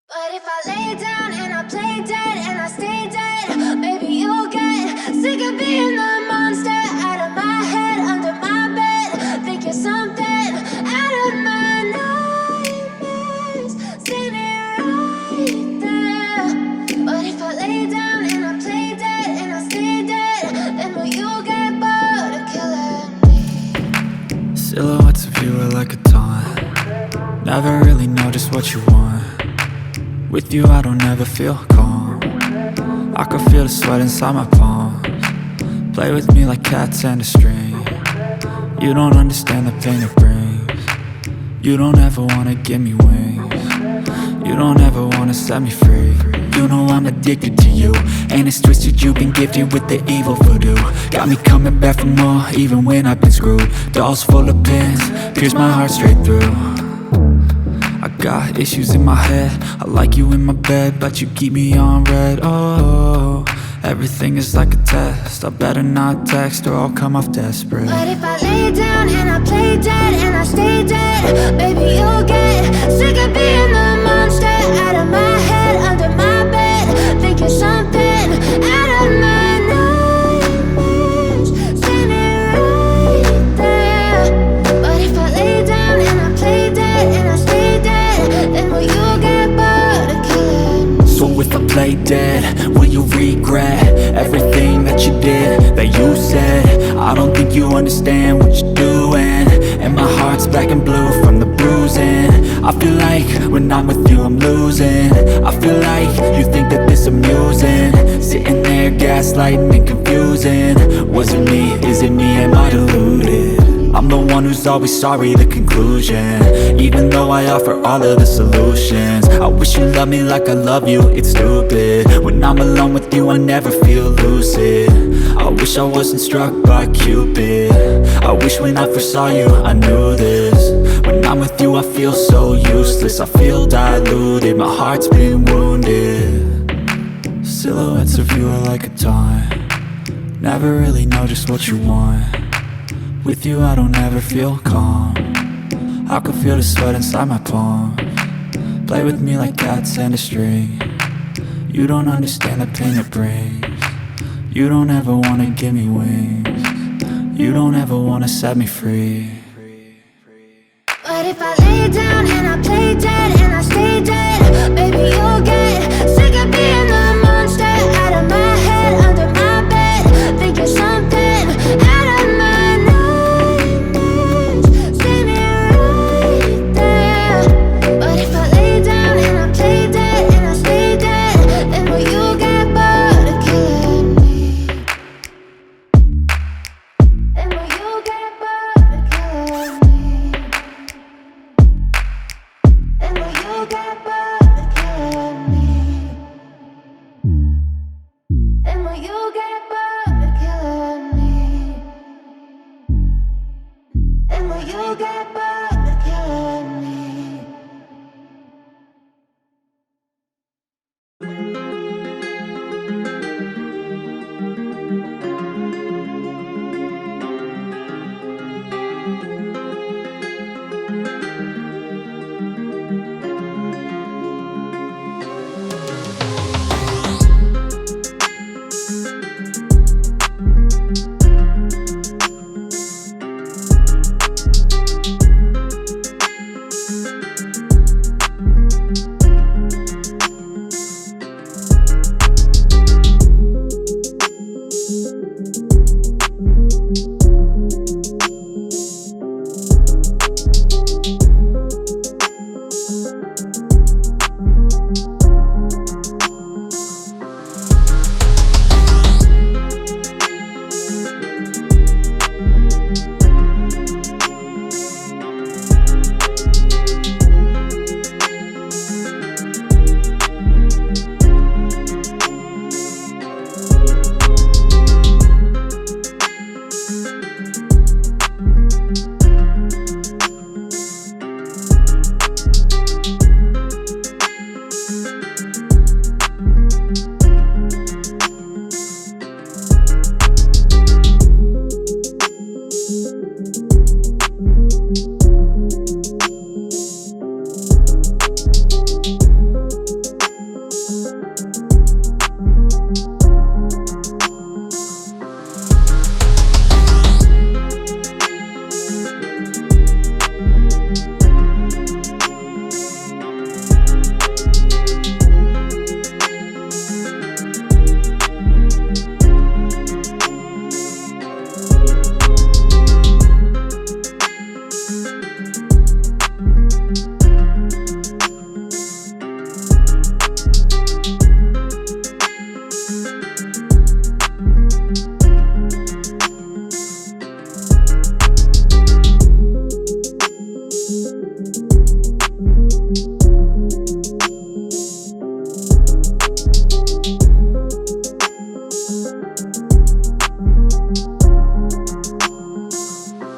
But if I lay down and I play dead and I stay dead, maybe you'll get sick of being the monster out of my head, under my bed, thinking something out of my nightmares, standing right there. But if I lay down and I play dead and I stay dead, then will you get bored of killing me? Silhouettes of you are like a taunt. Never really know just what you want. With you I don't ever feel calm. I can feel the sweat inside my palms. Play with me like cats and a string. You don't understand the pain it brings. You don't ever wanna give me wings. You don't ever wanna set me free. You know I'm addicted to you, and it's twisted, you've been gifted with the evil voodoo. Got me coming back for more, even when I've been screwed. Dolls full of pins, pierce my heart straight through. I got issues in my head, I like you in my bed, but you keep me on red. Oh, everything is like a test. I better not text or I'll come off desperate. But if I lay down and I play dead and I stay dead, maybe you'll get sick of being the monster out of my head, under my bed, thinking something out of my nightmares, standing right there. But if I lay down and I play dead and I stay dead, then will you get bored of killing me? So if I play dead, will you regret everything that you did, that you said? I don't think you understand what you're doing, and my heart's black and blue from the bruising. I feel like when I'm with you I'm losing. I feel like you think that this amusing, sitting there gaslighting and confusing. Was it me? Is it me? Am I deluded? I'm the one who's always sorry, the conclusion, even though I offer all of the solutions. I wish you loved me like I love you, it's stupid. When I'm alone with you I never feel lucid. I wish I wasn't struck by Cupid. I wish when I first saw you I knew this. When I'm with you I feel so useless, I feel diluted, my heart's been wounded. Silhouettes of you are like a taunt. Never really know just what you want. With you I don't ever feel calm. I can feel the sweat inside my palms. Play with me like cats and a string. You don't understand the pain it brings. You don't ever wanna give me wings. You don't ever wanna set me free. But if I lay down and I play dead and I stay dead,